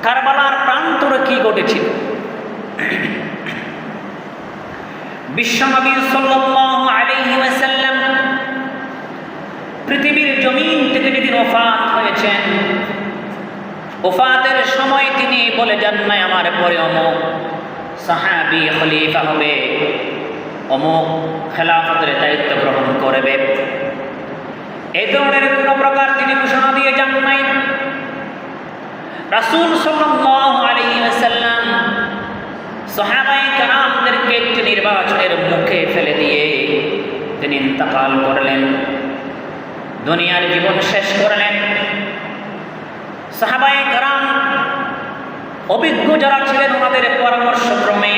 কারবালার প্রান্তরে কি ঘটেছিল। বিশ্বনবী সাল্লাল্লাহু আলাইহি ওয়াসাল্লাম পৃথিবীর জমিন থেকে যেদিন ওফাত হয়েছেন, ওফাতের সময় তিনি বলে যান নাই আমার পরে অমুক সাহাবী খলিফা হবে, অমুক খেলাফতের দায়িত্ব গ্রহণ করবে, এই ধরনের কোনো প্রকার তিনি ঘোষণা দিয়ে যান নাই। রাসূল সাল্লাল্লাহু আলাইহি ওয়াসাল্লাম সাহাবায়ে কেরামদেরকে একটি নির্বাচনের মুখে ফেলে দিয়ে তিনি ইন্তেকাল করলেন, দুনিয়ার জীবন শেষ করলেন। সাহাবায়ে কেরাম অভিজ্ঞ যারা ছিলেন ওনাদের পরামর্শক্রমে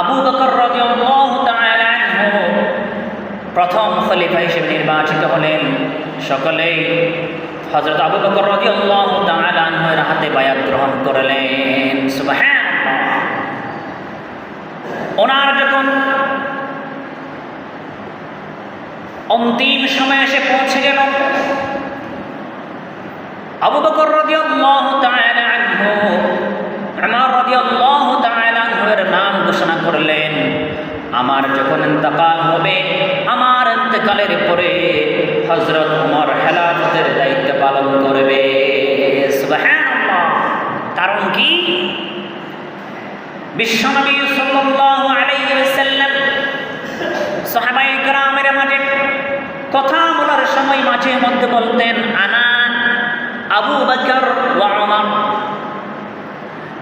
আবু বকর রাদিয়াল্লাহু তাআলা আনহু প্রথম খলিফা হিসেবে নির্বাচিত হলেন। সকলেই হযরত আবু বকর রাদিয়াল্লাহু তাআলা আনহুর হাতে বায়াত গ্রহণ করলেন। সুবহানাল্লাহ। ওনার যখন অন্তিম সময় এসে পৌঁছে গেল, আবু বকর রাদিয়াল্লাহু তাআলা আনহু উমর রাদিয়াল্লাহু তাআলা আনহুর নাম ঘোষণা করলেন, আমার যখন ইন্তেকাল হবে, আমার ইন্তেকালের পরে হযরত উমর খেলাফতের দায়িত্ব পালন করবে। সুবহানাল্লাহ। কারণ কি? বিশ্বনবী সাল্লাল্লাহু আলাইহি ওয়াসাল্লাম সাহাবায়ে কেরামের মাঝে কথা বলার সময় মাঝে মধ্যে বলতেন আনা আবু বকর ওয়া উমর।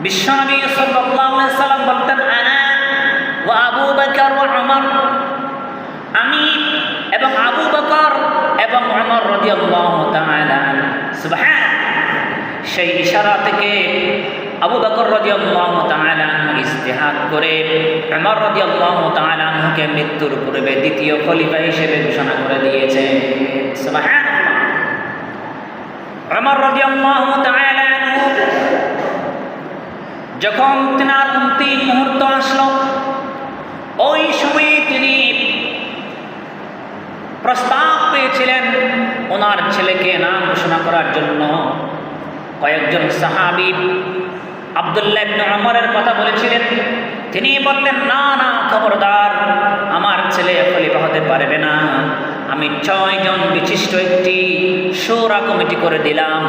বিশ্বনবী সাল্লাল্লাহু আলাইহি ওয়াসাল্লাম বলতেন আনা ওয়া আবু বকর ওয়া উমর, আমি এবং আবু বকর এবং উমর রাদিয়াল্লাহু তাআলা। সুবহানাল্লাহ। সেই ইশারা থেকে আবু বকর রাদিয়াল্লাহু তাআলা ইজতিহাদ করে উমর রাদিয়াল্লাহু তাআলা কে মৃত্যুর পূর্বে দ্বিতীয় খলিফা হিসেবে ঘোষণা করে দিয়েছেন। সুবহানাল্লাহ। উমর রাদিয়াল্লাহু তাআলা যখন তিনার অন্তিম মুহূর্ত আসলো, ওই সময়ে তিনি প্রস্তাব পেয়েছিলেন ওনার ছেলেকে নাম ঘোষণা করার জন্য। কয়েকজন সাহাবী আব্দুল্লাহ ইবনে উমরের কথা বলেছিলেন, তিনি বললেন না না, খবরদার, আমার ছেলে খলিফা হতে পারবে না। আমি 6 জন বিশিষ্ট একটি শূরা কমিটি করে দিলাম,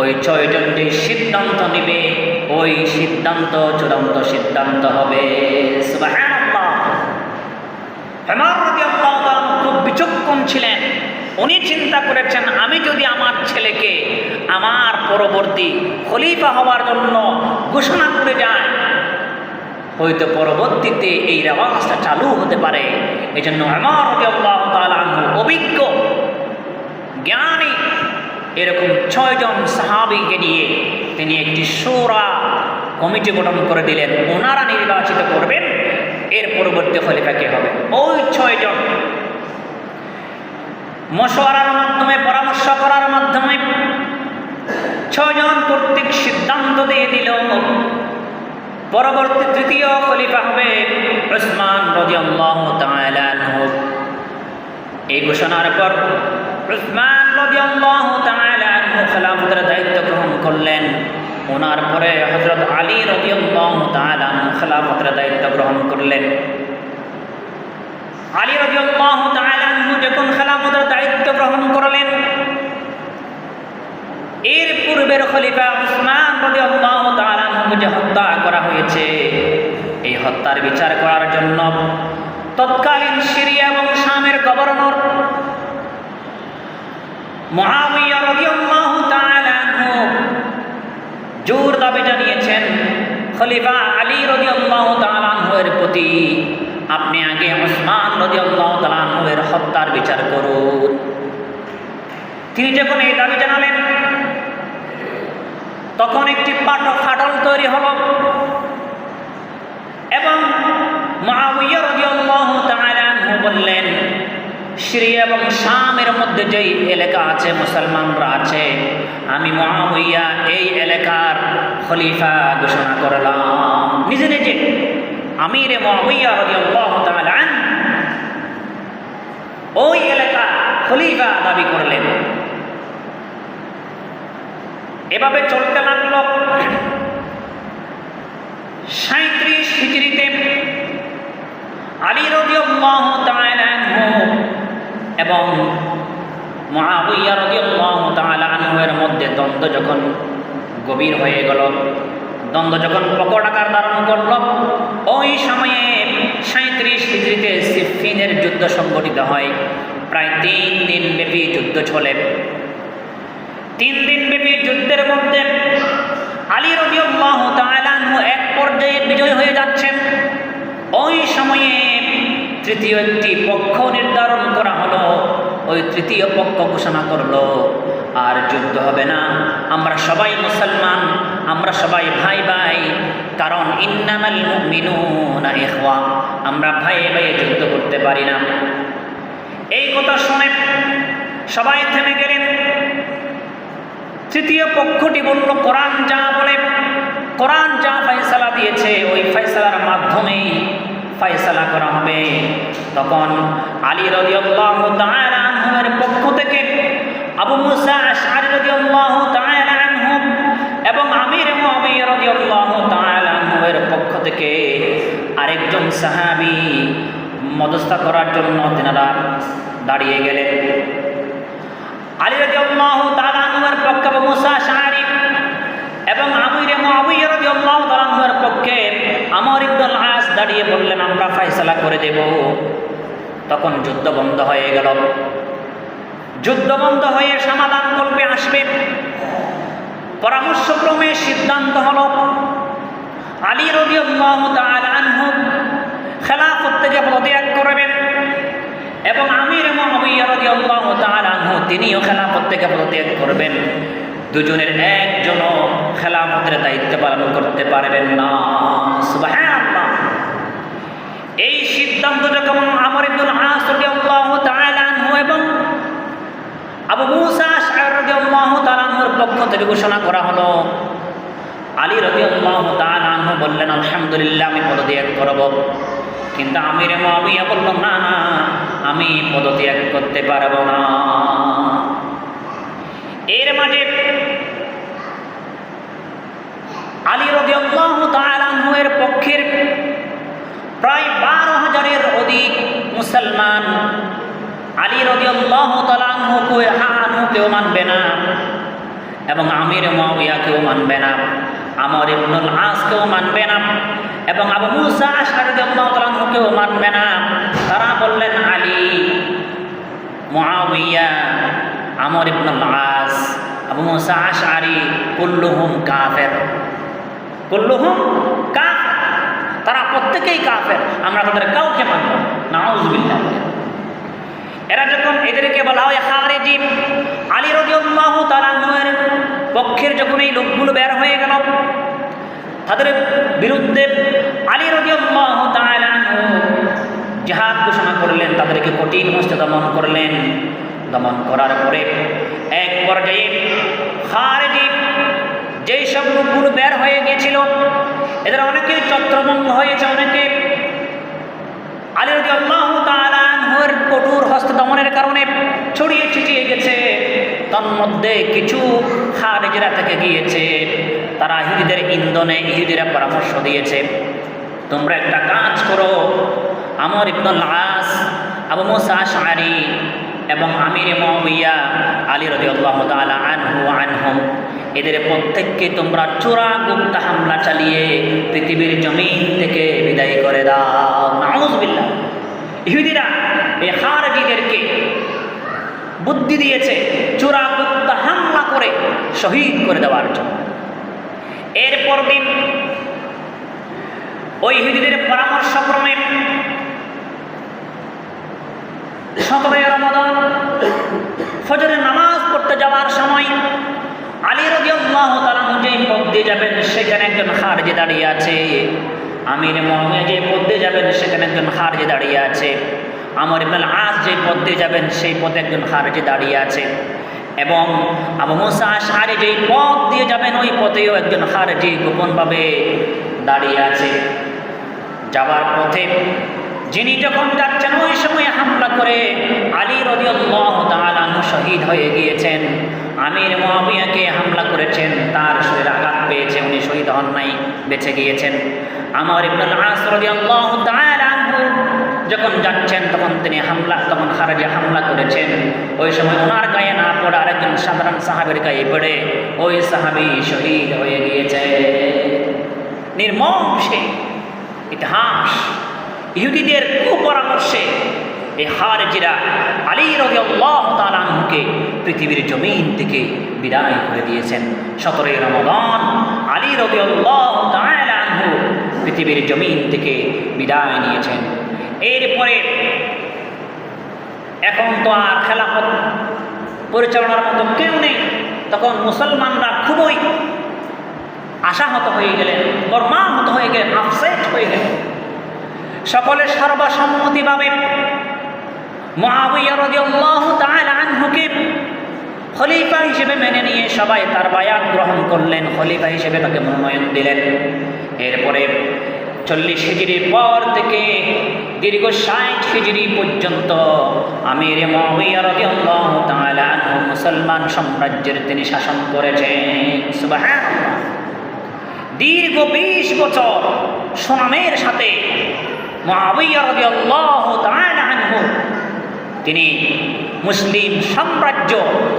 ওই 6 জন যে সিদ্ধান্ত নেবে ওই সিদ্ধান্ত চূড়ান্ত সিদ্ধান্ত হবে। সুবহানাল্লাহ। উমর রাদিয়াল্লাহু তাআলা খুব বিচক্ষণ ছিলেন। উনি চিন্তা করেছেন, আমি যদি আমার ছেলেকে আমার পরবর্তী খলিফা হওয়ার জন্য ঘোষণা করে যাই, হয়তো পরবর্তীতে এই রেওয়াজটা চালু হতে পারে। এই জন্য উমর রাদিয়াল্লাহু তাআলা অভিজ্ঞ জ্ঞানী এরকম 6 জন সাহাবীকে নিয়ে তিনি একটি শূরা কমিটি গঠন করে দিলেন। ওনারা নির্বাচিত করবেন এর পরবর্তী খলিফা কে হবে। ওই 6 জন মশওয়ারার মাধ্যমে, পরামর্শ করার মাধ্যমে 6 জন কর্তৃক সিদ্ধান্ত দিয়ে দিল পরবর্তী তৃতীয় খলিফা হবে উসমান রাদিয়াল্লাহু তাআলা আনহু। এই ঘোষণার পর উসমান রাদিয়াল্লাহু তাআলা আনহু খেলাফতের দায়িত্ব গ্রহণ করলেন। ওনার পরে হযরত আলী রাদিয়াল্লাহু তাআলা আনহু খেলাফতের দায়িত্ব গ্রহণ করলেন। আলী রাদিয়াল্লাহু তাআলা আনহু যখন খেলাফতের দায়িত্ব গ্রহণ করলেন, এর পূর্বের খলিফা উসমান রাদিয়াল্লাহু তাআলা আনহুকে যে হত্যা করা হয়েছে, এই হত্যার বিচার করার জন্য তৎকালীন সিরিয়া এবং শামের গভর্নর মুআবিয়া রাদিয়াল্লাহু তাআলা আনহু জোর দাবি জানিয়েছেন খলিফা আলী রাদিয়াল্লাহু তাআলা আনহুর প্রতি, আপনি আগে উসমান রাদিয়াল্লাহু তাআলা আনহুর হত্যার বিচার করুন। তিনি যখন এই দাবি জানালেন, তখন একটি ফাটল তৈরি হলো এবং মুআবিয়া রাদিয়াল্লাহু তাআলা আনহু বললেন, সিরিয়া এবং শামের মধ্যে যেই এলাকা আছে, মুসলমানরা আছে, আমি মুআবিয়া এই এলাকার খলিফা ঘোষণা করলাম। নিজে নিজে আমিরে মুআবিয়া রাদিয়াল্লাহু তাআলা আনহু ওই এলাকা খলিফা দাবি করলেন। এভাবে চলতে লাগলো। 37 হিজরিতে আলী রাদিয়াল্লাহু তাআলা আনহু এবং মুআবিয়া রাদিয়াল্লাহু তাআলা আনহুর মধ্যে দ্বন্দ্ব যখন গভীর হয়ে গেল, দ্বন্দ্ব যখন প্রকট আকার ধারণ করল, ওই সময়ে 37 হিজরিতে সিফফিনের যুদ্ধ সংঘটিত হয়। প্রায় 3 দিন ব্যাপী যুদ্ধ চলে। 3 দিন ব্যাপী যুদ্ধের মধ্যে আলী রাদিয়াল্লাহু তাআলা আনহু এক পর্যায়ে বিজয় হয়ে যাচ্ছেন। ওই সময়ে তৃতীয় একটি পক্ষ নির্ধারণ করা হলো। ওই তৃতীয় পক্ষ ঘোষণা করলো, আর যুদ্ধ হবে না, আমরা সবাই মুসলমান, আমরা সবাই ভাই ভাই, কারণ ইন্নামাল মুমিনুনা ইখওয়া, আমরা ভাই ভাই যুদ্ধ করতে পারি না। এই কথা শুনে সবাই থেমে গেলেন। তৃতীয় পক্ষটি বলল, কোরআন যা বলে, কোরআন যা ফয়সালা দিয়েছে ওই ফয়সালার মাধ্যমেই ফয়সালা করা হবে। তখন আলী রাদিয়াল্লাহু তাআলা আনহুর পক্ষ থেকে আবু মুসা আশআরী রাদিয়াল্লাহু তাআলা আনহু এবং আমির মুআবিয়া রাদিয়াল্লাহু তাআলা আনহুর পক্ষ থেকে আরেকজন সাহাবী মধ্যস্থতা করার জন্য তিনারা দাঁড়িয়ে গেলেন। আলী রাদিয়াল্লাহু তাআলা আনহুর পক্ষে আবু মুসা আশআরী এবং আমির মুআবিয়া রাদিয়াল্লাহু তাআলা আনহুর পক্ষে আমর ইবনুল আস দাঁড়িয়ে বললেন, আমরা ফয়সালা করে দেব। তখন যুদ্ধ বন্ধ হয়ে গেল। যুদ্ধ বন্ধ হয়ে সমাধান কল্পে আসবে। পরামর্শক্রমে সিদ্ধান্ত হলো আলী রাদিয়াল্লাহু তাআলা আনহু খেলাফত থেকে পদত্যাগ করবেন এবং আমির মুআবিয়া রাদিয়াল্লাহু তাআলা আনহু তিনিও খেলাফত থেকে পদত্যাগ করবেন। দুজনের একজনও খেলাফতের দায়িত্ব পালন করতে পারবেন না। সুবহানাল্লাহ। এই সিদ্ধান্ত যখন আমর ইবনুল আস রাদিয়াল্লাহু তাআলা আনহু এবং আবু মুসা আশআরী রাদিয়াল্লাহু তাআলা আনহুর পক্ষ থেকে ঘোষণা করা হলো, আলী রাদিয়াল্লাহু তাআলা আনহু বললেন, আলহামদুলিল্লাহ, আমি পদত্যাগ করব। কিন্তু আমির মুআবিয়া বলল, না না, আমি পদত্যাগ করতে পারবো না। এর মাঝে আলী রাদিয়াল্লাহু তাআলা আনহুর পক্ষের প্রায় 12,000-এর অধিক মুসলমান আলী রাদিয়াল্লাহু তাআলা আনহুকেও মানবে না এবং আমির মুআবিয়াকেও মানবে না, আমর ইবনুল আসকেও মানবে না এবং আবু মুসা আশআরী রাদিয়াল্লাহু তাআলা আনহুকেও মানবে না। তারা বললেন, আলী, মুআবিয়া, আমর ইবনুল আস, আবু মুসা আশআরী, কুল্লুহুম কাফের, কুল্লুহুম কাফের, তারা প্রত্যেকেই কাফের, আমরা তাদের কাউকে মানব না। নাউযুবিল্লাহ। এরা যখন এদেরকে বলা হয় খারিজি, আলী রাদিয়াল্লাহু তাআলা আনহুর পক্ষের যখন এই লোকগুলো বের হয়ে গেল, তাদের বিরুদ্ধে আলী রাদিয়াল্লাহু তাআলা আনহু জিহাদ ঘোষণা করলেন, তাদেরকে কঠিন হস্তে দমন করলেন। দমন করার পরে এক পর্যায়ে খারিজি যেই সব লোকগুলো বের হয়ে গিয়েছিল, এদের অনেকেই ছত্রভঙ্গ হয়েছে, অনেকে আলী রাদিয়াল্লাহু তাআলা আনহুর কঠোর হস্ত দমনের কারণে ছড়িয়ে ছিটিয়ে গেছে। তন্মধ্যে কিছু খারিজিরা থেকে গিয়েছে, তারা ইহুদিদের ইন্ধনে ইহুদিরা পরামর্শ দিয়েছে, তোমরা একটা কাজ করো, আমর ইবনুল আস, আবু মুসা আশআরী এবং আমির মুআবিয়া আলী রাদিয়াল্লাহু তাআলা আনহু আনহুম, এদের প্রত্যেককে তোমরা চোরা গুপ্ত হামলা চালিয়ে পৃথিবীর জমিন থেকে বিদায় করে দাও। নাউযুবিল্লাহ। ইহুদিরা এই খারিজিদেরকে বুদ্ধি দিয়েছে চোরা গুপ্ত হামলা করে শহীদ করে দেওয়ার জন্য। এরপর দিন ওই ইহুদিদের পরামর্শক্রমে 17 রমাদান ফজরের নামাজ পড়তে যাওয়ার সময় আলী রাদিয়াল্লাহু তাআলা যেই পথ দিয়ে যাবেন সেখানে একজন খারিজি দাঁড়িয়ে আছে, আমির মুআবিয়া যে পথ দিয়ে যাবেন সেখানে একজন খারিজি দাঁড়িয়ে আছে, আমর ইবনুল আস যে পথ দিয়ে যাবেন সেই পথে একজন খারিজি দাঁড়িয়ে আছে এবং আবু মুসা আশআরী যেই পথ দিয়ে যাবেন ওই পথেও একজন খারিজি গোপনভাবে দাঁড়িয়ে আছে। যাওয়ার পথে যিনি যখন যাচ্ছেন ওই সময় হামলা করে আলী রাদিয়াল্লাহু তাআলা আনহু শহীদ হয়ে গিয়েছেন। আমির মুআবিয়াকে হামলা করেছেন, তার শরীরে আঘাত পেয়েছে, উনি শহীদ হন নাই, বেঁচে গিয়েছেন। আমর ইবনে আল-আস রাদিয়াল্লাহু তাআলা আনহু যখন যাচ্ছেন তখন খারেজি হামলা করেছেন। ওই সময় ওনার গায়ে না পড়ে আরেকজন সাধারণ সাহাবীর গায়ে পড়ে ওই সাহাবী শহীদ হয়ে গিয়েছে। নির্মম সেই ইতিহাস। ইহুদিদের কুপরামর্শে এই খারেজিরা আলী রাদিয়াল্লাহু তাআলা আনহুকে পৃথিবীর জমিন থেকে বিদায় করে দিয়েছেন। 17 রমাদান আলী রাদিয়াল্লাহু তাআলা আনহু পৃথিবীর জমিন থেকে বিদায় নিয়েছেন। এরপরে এখন তো আর খেলাফত পরিচালনার মতো কেউ নেই। তখন মুসলমানরা খুবই আশাহত হয়ে গেলেন, মর্মাহত হয়ে গেলেন, আপসেট হয়ে গেলেন। সকলে সর্বসম্মতিভাবে মুআবিয়া রাদিয়াল্লাহু তাআলা আনহুকে খলিফা হিসেবে মেনে নিয়ে সবাই তার বায়াত গ্রহণ করলেন, খলিফা হিসেবে তাকে মনোনয়ন দিলেন। এরপরে 40 হিজরির পর থেকে দীর্ঘ 60 হিজরি পর্যন্ত আমির মুআবিয়া রাদিয়াল্লাহু তাআলা আনহু মুসলমান সাম্রাজ্যের তিনি শাসন করেছেন। সুবহানাল্লাহ। দীর্ঘ 20 বছর সুনামের সাথে মুআবিয়া রাদিয়াল্লাহু তাআলা আনহু তিনি মুসলিম সাম্রাজ্য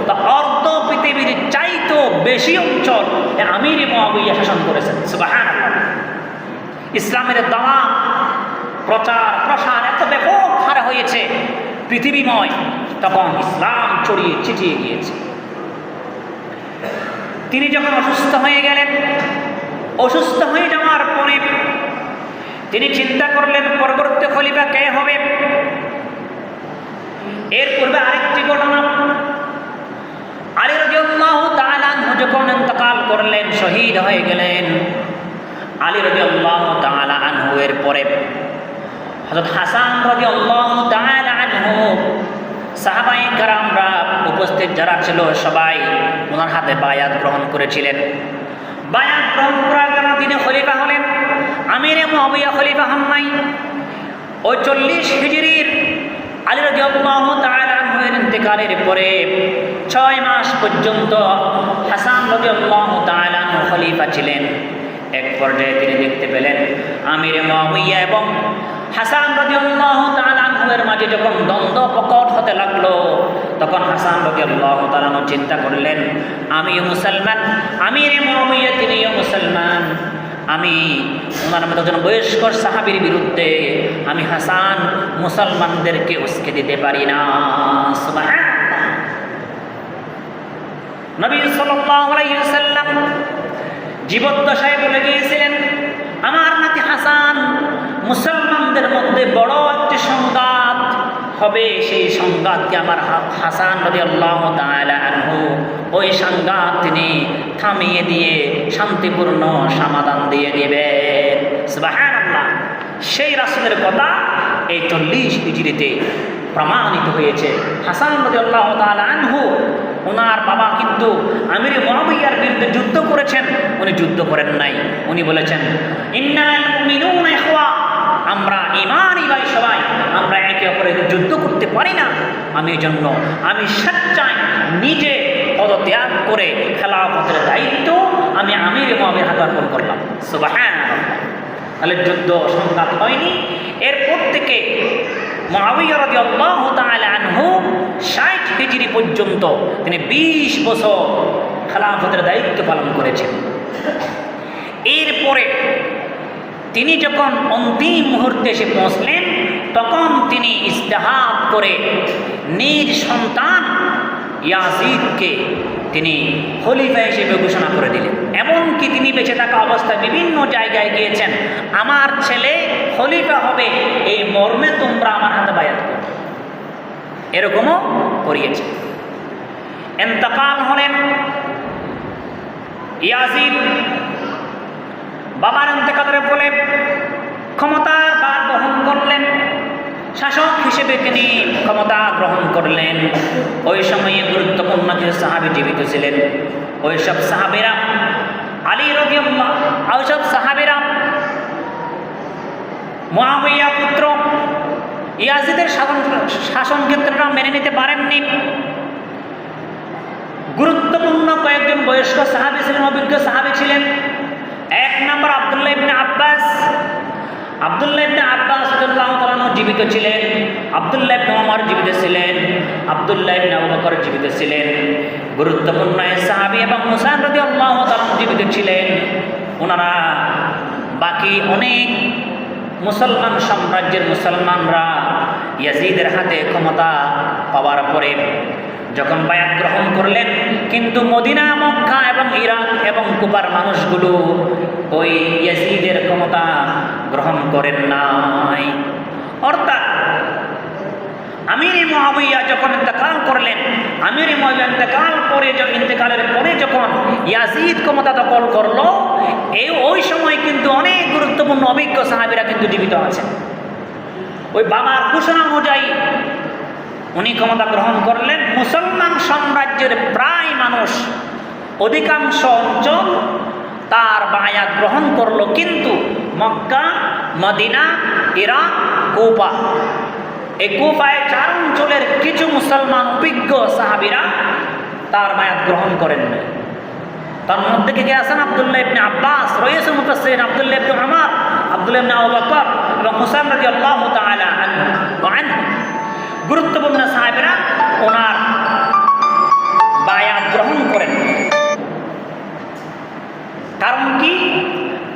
বা অর্ধ পৃথিবীর চাইতো বেশি অঞ্চল আমির মুআবিয়া শাসন করেছেন। সুবহানাল্লাহ। ইসলামের দাওয়া প্রচার প্রসার এত ব্যাপক হারে হয়েছে পৃথিবীময়, তখন ইসলাম ছড়িয়ে ছিটিয়ে গিয়েছে। তিনি যখন অসুস্থ হয়ে গেলেন, অসুস্থ হয়ে যাওয়ার পরে তিনি চিন্তা করলেন পরবর্তী খলিফা কে হবে। এর পূর্বে আরেকটি ঘটনা, আলী রাদিয়াল্লাহু তাআলা আনহু যখন ইন্তেকাল করলেন, শহীদ হয়ে গেলেন, আলী রাদিয়াল্লাহু তাআলা আনহু এর পরে হযরত হাসান রাদিয়াল্লাহু তাআলা আনহু, সাহাবায়ে কেরামরা উপস্থিত যারা ছিল সবাই ওনার হাতে বায়াত গ্রহণ করেছিলেন। বায়াত গ্রহণ করার কারণে তিনি খলিফা হলেন। আমিরে মুআবিয়া খলিফা হন নাই। ওই 40 হিজরির আলী রাদিয়াল্লাহু তাআলা আনহু এর ইন্তেকালের পরে 6 মাস পর্যন্ত হাসান রাদিয়াল্লাহু তাআলা আনহু খলিফা ছিলেন। এক পর্যায়ে তিনি দেখতে পেলেন আমিরে মুআবিয়া এবং হাসান রাদিয়াল্লাহু তাআলা আনহু এর মাঝে যখন দ্বন্দ্ব প্রকট হতে লাগলো, তখন হাসান রাদিয়াল্লাহু তাআলা আনহু চিন্তা করলেন আমিও মুসলমান, আমিরে মুআবিয়া তিনিও মুসলমান, আমি ওনার মতো একজন বয়স্ক সাহাবীর বিরুদ্ধে আমি হাসান মুসলমানদেরকে উস্কে দিতে পারি না। সুবহানাল্লাহ। নবী সাল্লাল্লাহু আলাইহি ওয়াসাল্লাম জীবদ্দশায় বলে গিয়েছিলেন আমার নাতি হাসান মুসলমানদের মধ্যে বড় একটি সংঘাত হবে, সেই সংঘাতকে আমার হাসান রাদিয়াল্লাহু তাআলা আনহু ওই সংঘাত তিনি থামিয়ে দিয়ে শান্তিপূর্ণ সমাধান দিয়ে দিবেন। সুবহানাল্লাহ। সেই রাসূলের কথা এই 40 হিজরিতে প্রমাণিত হয়েছে। হাসান রাদিয়াল্লাহু তাআলা আনহু ওনার বাবা কিন্তু আমির মুআবিয়ার বিরুদ্ধে যুদ্ধ করেছেন, উনি যুদ্ধ করেন নাই। উনি বলেছেন ইন্নাল মুমিনুনা ইখওয়া, আমরা ঈমানি ভাই সবাই, আমরা একে অপরের যুদ্ধ করতে পারি না। আমি জন্য আমি স্বেচ্ছায় নিজে পদত্যাগ করে খেলাফতের দায়িত্ব আমি আমির মুআবিয়ার হাতে অর্পণ করলাম। সুবহানাল্লাহ। তাহলে যুদ্ধ সংঘাত হয়নি। এরপর থেকে মুআবিয়া রাদিয়াল্লাহু তাআলা আনহু 60 হিজরি পর্যন্ত তিনি 20 বছর খেলাফতের দায়িত্ব পালন করেছেন। এরপরে তিনি যখন অন্তিম মুহূর্তে এসে পৌঁছলেন, তখন তিনি ইজতিহাদ করে নিজ সন্তান ইয়াজিদকে তিনি খলিফা হিসেবে ঘোষণা করে দিলেন। এমনকি তিনি বেঁচে থাকা অবস্থায় বিভিন্ন জায়গায় গিয়েছেন, আমার ছেলে খলিফা হবে এই মর্মে তোমরা আমার হাতে বায়াত করো, এরকমও করিয়েছে। ইন্তেকাল হলেন ইয়াজিদ, বাবার ইন্তেকালের ফলে ক্ষমতার ভার বহন করলেন, শাসক হিসেবে তিনি ক্ষমতা গ্রহণ করলেন। ওই সময়ে গুরুত্বপূর্ণ কিছু সাহাবী জীবিত ছিলেন। ওইসব সাহাবীরা আলী রাদিয়াল্লাহু, ওইসব সাহাবীরা মুআবিয়া পুত্র ইয়াজিদের শাসন ক্ষেত্রটা মেনে নিতে পারেননি। গুরুত্বপূর্ণ কয়েকজন বয়স্ক সাহাবী ছিলেন, অভিজ্ঞ সাহাবী ছিলেন। 1 নম্বর আব্দুল্লাহ ইবনে আব্বাস, আব্দুল্লাহ ইবনে আব্বাস রাদিয়াল্লাহু তাআলা আনহু জীবিত ছিলেন, আব্দুল্লাহ ইবনে ওমর জীবিত ছিলেন, আব্দুল্লাহ ইবনে আবু বকর জীবিত ছিলেন, গুরুত্বপূর্ণ এই সাহাবী এবং হুসাইন রাদিয়াল্লাহু তাআলা জীবিত ছিলেন। ওনারা বাকি অনেক মুসলমান সাম্রাজ্যের মুসলমানরা ইয়াজিদের হাতে ক্ষমতা পাওয়ার পরে যখন বায়াত গ্রহণ করলেন, কিন্তু মদিনা, মক্কা এবং ইরাক এবং কুফার মানুষগুলো ওই ইয়াজিদের ক্ষমতা গ্রহণ করেন নাই। অর্থাৎ আমির মুআবিয়া যখন ইন্তেকাল করলেন, আমির মুআবিয়া ইন্তেকালের পরে যখন ইয়াজিদ ক্ষমতা দখল করলো, ওই সময় কিন্তু অনেক গুরুত্বপূর্ণ অভিজ্ঞ সাহাবীরা কিন্তু জীবিত আছেন। ওই বাবার ঘোষণা অনুযায়ী উনি ক্ষমতা গ্রহণ করলেন। মুসলমান সাম্রাজ্যের প্রায় মানুষ, অধিকাংশ অঞ্চল তার বায়াত গ্রহণ করলো, কিন্তু মক্কা, মদিনা, ইরাক, কুফা, এই কুফায় 4 অঞ্চলের কিছু মুসলমান অভিজ্ঞ সাহাবীরা তার বায়াত গ্রহণ করেন নাই। তার মধ্যে কে আছেন? আব্দুল্লাহ ইবনে আব্বাস, রয়েসুল মুফাসসিরিন আব্দুল্লাহ ইবনে উমর, আব্দুল্লাহ ইবনে আবু বকর এবং হুসাইন রাদিয়াল্লাহু তাআলা আনহু। গুরুত্বপূর্ণ সাহাবীরা ওনার বায়াত গ্রহণ করেন। কারণ কি?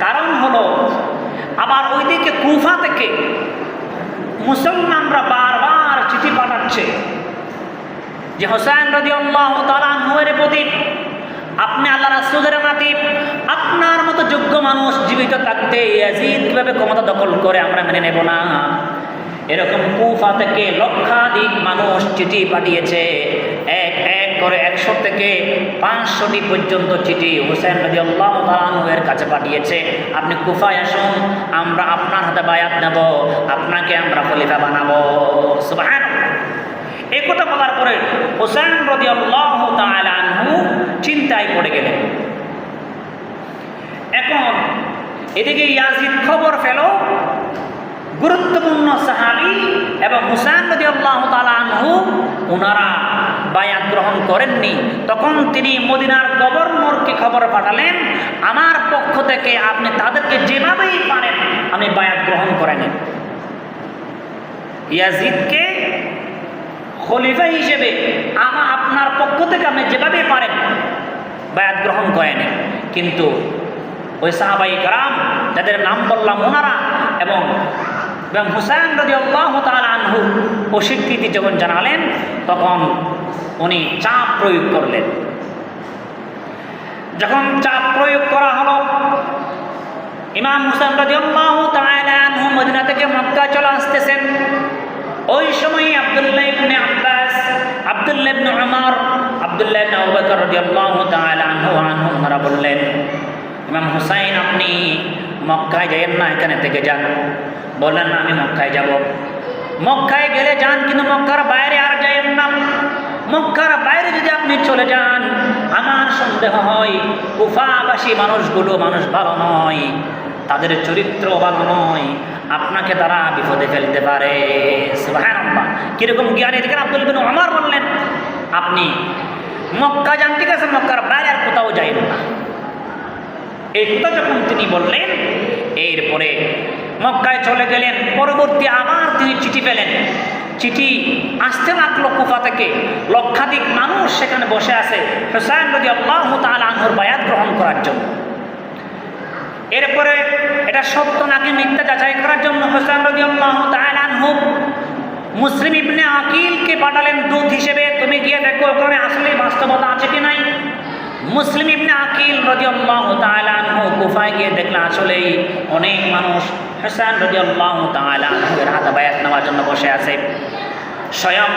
কারণ হলো আবার ওইদিকে কুফা থেকে মুসলমানরা বারবার চিঠি পাঠাচ্ছে যে হুসাইন রাদিয়াল্লাহু তাআলা আনহুর প্রতি, আপনি আল্লাহ রাসূলের নাতি, আপনার মতো যোগ্য মানুষ জীবিত থাকতে ইয়াজিদ কিভাবে ক্ষমতা দখল করে আমরা মেনে নেব না। এরকম কুফা থেকে লক্ষাধিক মানুষ চিঠি পাঠিয়েছে, এক এক করে 100 থেকে 500টি পর্যন্ত চিঠি হুসাইন রাদিয়াল্লাহু তাআলা আনহুর কাছে পাঠিয়েছে। আপনি কুফায় আসুন, আমরা আপনার হাতে বায়াত নেব, আপনাকে আমরা খলিফা বানাবো। সুবহানাল্লাহ। এই কথা বলার পরে হুসাইন রাদিয়াল্লাহু তাআলা আনহু চিন্তায় পড়ে গেলেন। এখন এদিকে ইয়াজিদ খবর পেল গুরুত্বপূর্ণ সাহাবী এবং হুসাইন রাদিয়াল্লাহু তাআলা আনহু ওনারা বায়াত গ্রহণ করেননি। তখন তিনি মদিনার গভর্নরকে খবর পাঠালেন, আমার পক্ষ থেকে আপনি তাদেরকে যেভাবেই পারেন আমি বায়াত গ্রহণ করে নেন। ইয়াজিদকে খলিফা হিসেবে আপনার পক্ষ থেকে আপনি যেভাবেই পারেন বায়াত গ্রহণ করে নেন। কিন্তু ওই সাহাবায়ে কেরাম যাদের নাম বললাম ওনারা এবং হুসাইন রাদিয়াল্লাহু তাআলা আনহু অস্বীকৃতি যখন জানালেন, তখন উনি চাপ প্রয়োগ করলেন। যখন চাপ প্রয়োগ করা হলো, ইমাম হুসাইন রাদিয়াল্লাহু তাআলা আনহু মদিনা থেকে মক্কা চলে আসতেছেন। ওই সময় আব্দুল্লাহ ইবনে আব্বাস, আব্দুল্লাহ ইবনে উমর, আব্দুল্লাহ ইবনে আবু বকর রাদিয়াল্লাহু তাআলা আনহু ওনারা বললেন, ইমাম হুসাইন আপনি মক্কায় যাবেন না, এখানে থেকে যান। বললেন না, আমি মক্কায় যাব। মক্কায় গেলে যান, কিন্তু মক্কার বাইরে আর যাবেন না। মক্কার বাইরে যদি আপনি চলে যান, আমার সন্দেহ হয় কুফাবাসী মানুষগুলো মানুষ ভালো নয়, তাদের চরিত্র ভালো নয়, আপনাকে তারা বিপদে ফেলতে পারে। সুবহানাল্লাহ। কিরকম জ্ঞানী দেখেন? আব্দুল্লাহ ইবনে উমর বললেন, আপনি মক্কা যান, ঠিক আছে, মক্কার বাইরে আর কোথাও যাইবেন না। এই কথা যখন তিনি বললেন, এরপরে মক্কায় চলে গেলেন। পরবর্তী আবার তিনি চিঠি পেলেন, চিঠি আসতে লাগলো কুফা থেকে, লক্ষাধিক মানুষ সেখানে বসে আছে হুসাইন রাদিয়াল্লাহু তাআলা আনহুর বায়াত গ্রহণ করার জন্য। এরপরে এটা সত্য নাকি মিথ্যা যাচাই করার জন্য হুসাইন রাদিয়াল্লাহু তাআলা আনহু মুসলিম ইবনে আকিলকে পাঠালেন দূত হিসেবে, তুমি গিয়ে দেখো ওখানে আসলে বাস্তবতা আছে কি নাই। মুসলিম ইবনে আকিল রাদিয়াল্লাহু তাআলা আনহু কুফায় গিয়ে দেখলেন আসলেই অনেক মানুষ হুসাইন রাদিয়াল্লাহু তাআলা আনহুর হাতে বায়াত নেওয়ার জন্য বসে আছে। স্বয়ং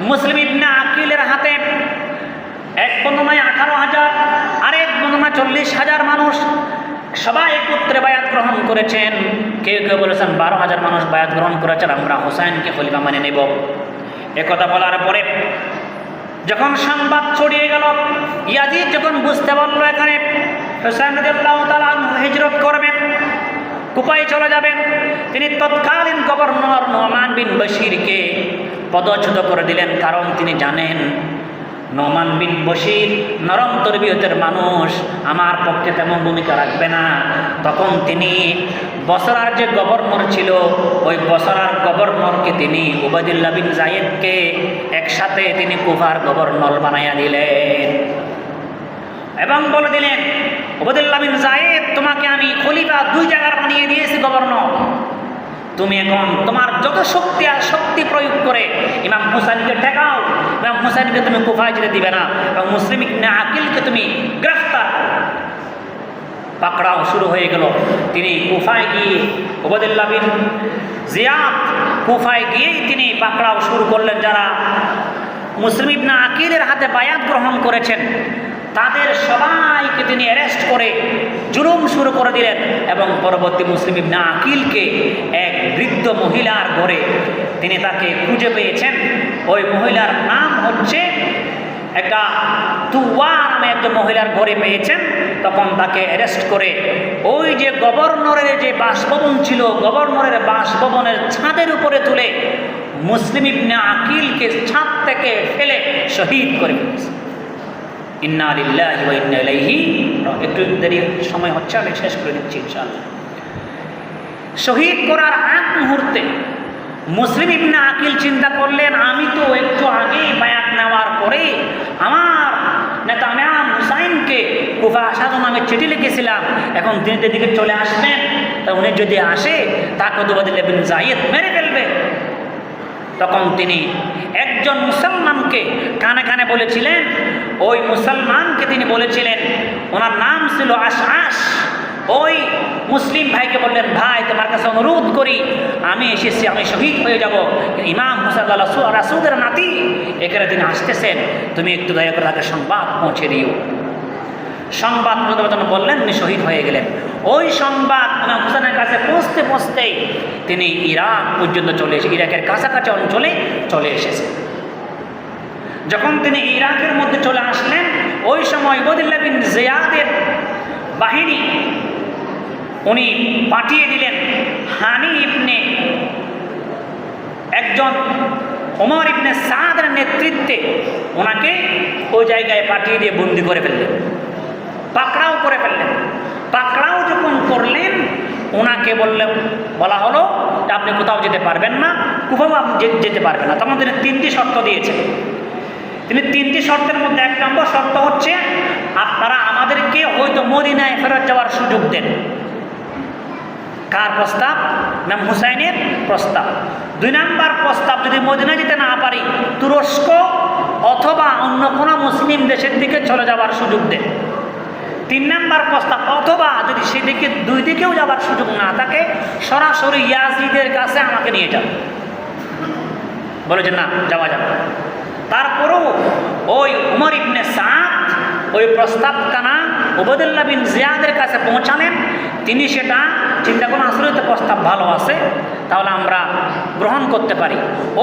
মুসলিম ইবনে আকিলের হাতে এক বর্ণনায় 18,000, আরেক বর্ণনায় 40,000 মানুষ সবাই একত্রে বায়াত গ্রহণ করেছেন। কেউ কেউ বলেছেন 12,000 মানুষ বায়াত গ্রহণ করেছেন, আমরা হুসাইনকে খলিফা মানে নেব। একথা বলার পরে যখন সংবাদ ছড়িয়ে গেল, ইয়াজিদ যখন বুঝতে পারল এখানে হুসাইন রাদিয়াল্লাহু তাআলা আনহু হিজরত করবেন, কুফায় চলে যাবেন, তিনি তৎকালীন গভর্নর নোমান বিন বশিরকে পদচ্যুত করে দিলেন। কারণ তিনি জানেন নোমান বিন বশির নরম তরবিয়তের মানুষ, আমার পক্ষে তেমন ভূমিকা রাখবে না। তখন তিনি বসরার যে গভর্নর ছিল, ওই বসরার গভর্নরকে তিনি উবাইদুল্লাহ বিন যায়েদকে একসাথে তিনি কুফার গভর্নর বানাইয়া দিলেন এবং বলে দিলেন, উবাইদুল্লাহ বিন যায়েদ, তোমাকে আমি খলিফা 2 জায়গার বানিয়ে দিয়েছি গভর্নর, তুমি এখন তোমার যত শক্তি আর শক্তি প্রয়োগ করে ইমাম হুসাইনকে ঠেকাও। ইমাম হুসাইনকে তুমি কুফায় যেতে দিবে না এবং মুসলিম ইবনে আকিলকে তুমি গ্রেফতার। পাকড়াও শুরু হয়ে গেল। তিনি কুফায় গিয়ে উবাইদুল্লাহ বিন জিয়াদ কুফায় গিয়েই তিনি পাকড়াও শুরু করলেন। যারা মুসলিম ইবনে আকিলের হাতে বায়াত গ্রহণ করেছেন তাদের সবাইকে তিনি অ্যারেস্ট করে জুলুম শুরু করে দিলেন এবং পরবর্তী মুসলিম ইবনে আকিলকে এক বৃদ্ধ মহিলার ঘরে তিনি তাকে খুঁজে পেয়েছেন। ওই মহিলার নাম হচ্ছে একটা তুয়া নামে একজন মহিলার ঘরে পেয়েছেন। তখন তাকে অ্যারেস্ট করে ওই যে গভর্নরের যে বাসভবন ছিল, গভর্নরের বাসভবনের ছাদের উপরে তুলে মুসলিম ইবনে আকিলকে ছাদ থেকে ফেলে শহীদ করে ফেলেছে। ইন্না লিল্লাহি ওয়া ইন্না ইলাইহি। একটু দেরি সময় হচ্ছে, আমি শেষ করে দিচ্ছি ইনশাআল্লাহ। শহীদ করার আগ মুহূর্তে মুসলিম ইবনে আকিল চিন্তা করলেন, আমি তো একটু আগেই বায়াত নেওয়ার পরে আমার নেতা ইমাম হুসাইনকে কুফা আসার জন্য আমি চিঠি লিখেছিলাম, এখন তিনি দিকে চলে আসবেন, তা উনি যদি আসে তাকে উবাইদুল্লাহ বিন যায়েদ মেরে ফেলবে। তখন তিনি একজন মুসলমানকে কানে কানে বলেছিলেন, ওই মুসলমানকে তিনি বলেছিলেন, ওনার নাম ছিল আশআশ। ওই মুসলিম ভাইকে বললেন, ভাই তোমার কাছে অনুরোধ করি, আমি এসেছি, আমি শহীদ হয়ে যাব, ইমাম হুসাইন রাসূলের নাতি এখানে তিনি আসতেছেন, তুমি একটু দয়া করে তাকে সংবাদ পৌঁছে দিও। সংবাদ প্রদান বললেন, উনি শহীদ হয়ে গেলেন। ওই সংবাদ ইমাম হুসাইনের কাছে পৌঁছতে পৌঁছতেই তিনি ইরাক পর্যন্ত চলে এসে ইরাকের কাছাকাছি অঞ্চলে চলে এসেছেন। যখন তিনি ইরাকের মধ্যে চলে আসলেন, ওই সময় উবাইদুল্লাহ বিন জিয়াদের বাহিনী উনি পাঠিয়ে দিলেন হানি ইবনে, একজন ওমর ইবনে সাদের নেতৃত্বে ওনাকে ওই জায়গায় পাঠিয়ে দিয়ে বন্দি করে ফেললেন, পাকড়াও করে ফেললেন। পাকড়াও যখন করলেন, ওনাকে বলা হলো যে আপনি কোথাও যেতে পারবেন না, কুফাও আপনি যেতে পারবেন না। তখন তিনি 3টি শর্ত দিয়েছেন। তিনি 3টি শর্তের মধ্যে 1 নম্বর শর্ত হচ্ছে, আপনারা আমাদেরকে হয়তো মদিনায় ফেরত যাওয়ার সুযোগ দেন। কার প্রস্তাব? ইমাম হুসাইনের প্রস্তাব। 2 নম্বর প্রস্তাব, যদি মদিনা যেতে না পারি তুরস্ক অথবা অন্য কোনো মুসলিম দেশের দিকে চলে যাওয়ার সুযোগ দেন। 3 নম্বর প্রস্তাব, অথবা যদি সেদিকে 2 দিকেও যাওয়ার সুযোগ না থাকে সরাসরি ইয়াজিদের কাছে আমাকে নিয়ে যান। বলেছেন না, যাওয়া যাবে। তারপরেও ওই উমর ইবনে সাদ ওই প্রস্তাবখানা উবাইদুল্লাহ বিন জিয়াদের কাছে পৌঁছালেন। তিনি সেটা চিন্তা করলেন, আসলে তো প্রস্তাব ভালো আছে, তাহলে আমরা গ্রহণ করতে পারি।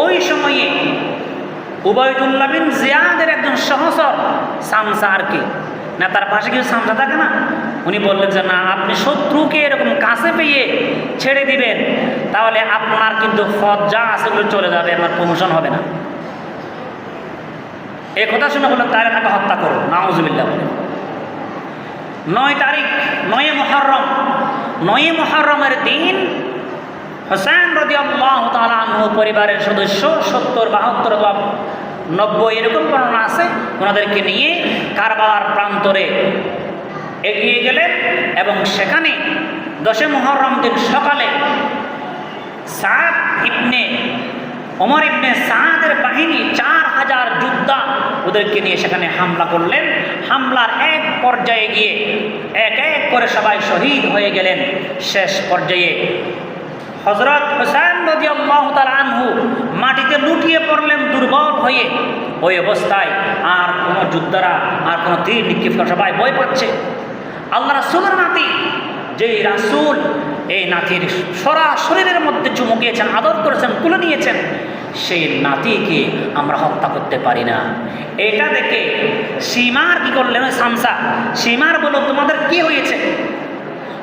ওই সময়ে উবাইদুল্লাহ বিন জিয়াদের একজন সহচর সামসা, আর কি না, তার পাশে কিছু সামসা থাকে না, উনি বললেন যে না, আপনি শত্রুকে এরকম কাছে পেয়ে ছেড়ে দিবেন, তাহলে আপনার কিন্তু ফদ যা আছে ওগুলো চলে যাবে, আপনার প্রমোশন হবে না। এই কথা শুনে বললেন, তাহলে তাকে হত্যা করো, নাউজুবিল্লাহ। 9 তারিখ 9 মুহররম, 9 মুহররমের দিন হুসাইন রাদিয়াল্লাহু তাআলা আনহু পরিবারের সদস্য 70, 72 বা 90 এরকম বর্ণনা আছে, ওনাদেরকে নিয়ে কারবালার প্রান্তরে এগিয়ে গেলেন এবং সেখানে 10 মুহররম দিন সকালে সাদ ইবনে ওমর ইবনে সাদের বাহিনী 4000 যোদ্ধা ওদেরকে নিয়ে সেখানে হামলা করলেন। হামলার এক পর্যায়ে গিয়ে এক এক করে সবাই শহীদ হয়ে গেলেন। শেষ পর্যায়ে হযরত হুসাইন রাদিয়াল্লাহু তাআলা আনহু মাটিতে লুটিয়ে পড়লেন দুর্বল হয়ে। ওই অবস্থায় আর কোনো যোদ্ধারা আর কোনো তীর নিক্ষেপ করে, সবাই ভয় পাচ্ছে। আল্লাহ রাসূলের নাতি, যেই রাসূল এই নাতির শরীরের মধ্যে চুমু খেয়েছেন, আদর করেছেন, তুলে নিয়েছেন, সেই নাতিকে আমরা হত্যা করতে পারি না। এটা দেখে সীমার কি করলেন, ওই সামসা সীমার বলল, তোমাদের কি হয়েছে,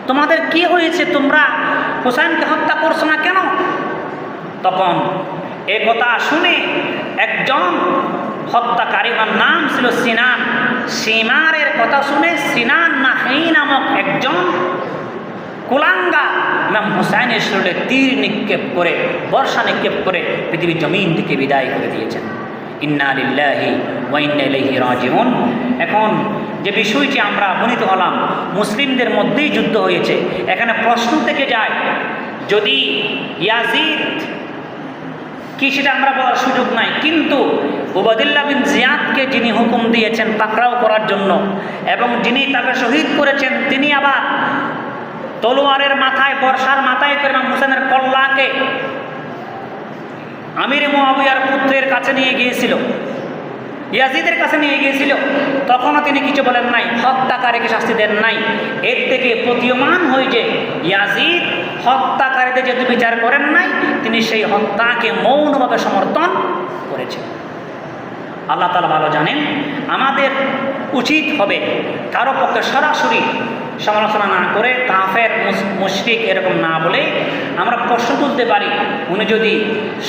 তোমাদের কি হয়েছে, তোমরা হুসাইনকে হত্যা করছো না কেন? তখন এ কথা শুনে একজন হত্যাকারী, ওনার নাম ছিল সিনান। সীমারের কথা শুনে সিনান নাহি নামক একজন কুলাঙ্গা ইমাম হুসাইনের শরীরে তীর নিক্ষেপ করে, বর্ষা নিক্ষেপ করে পৃথিবীর জমিন থেকে বিদায় করে দিয়েছেন। ইন্না লিল্লাহি ওয়া ইন্না ইলাইহি রাজিউন। এখন যে বিষয়টি আমরা উপনীত হলাম, মুসলিমদের মধ্যেই যুদ্ধ হয়েছে। এখানে প্রশ্ন থেকে যায়, যদি ইয়াজিদ কি সেটা আমরা বলার সুযোগ নাই, কিন্তু উবাদিল্লাহ বিন জিয়াদকে যিনি হুকুম দিয়েছেন পাকড়াও করার জন্য এবং যিনি তাকে শহীদ করেছেন, তিনি আবার তলোয়ারের মাথায়, বর্ষার মাথায় করে ইমাম হুসেনের কল্লাকে আমির মুআবিয়ার পুত্রের কাছে নিয়ে গিয়েছিল, ইয়াজিদের কাছে নিয়ে গিয়েছিল। তখনও তিনি কিছু বলেন নাই, হত্যাকারীকে শাস্তি দেন নাই। এর থেকে প্রতীয়মান হয় যে ইয়াজিদ হত্যাকারীদের যেহেতু বিচার করেন নাই, তিনি সেই হত্যাকে মৌনভাবে সমর্থন করেছেন। আল্লাহ তাআলা ভালো জানেন। আমাদের উচিত হবে কারো পক্ষে সরাসরি সমালোচনা না করে, কাফের মুশরিক এরকম না বলে আমরা প্রশ্ন তুলতে পারি, উনি যদি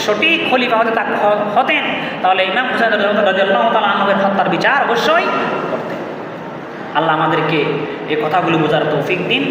সঠিক খলিফা হতেন তাহলে ইমাম হুসাইন রাদিয়াল্লাহু তাআলা আনহুর হত্যার বিচার অবশ্যই করতেন। আল্লাহ আমাদেরকে এই কথাগুলো বোঝার তৌফিক দিন।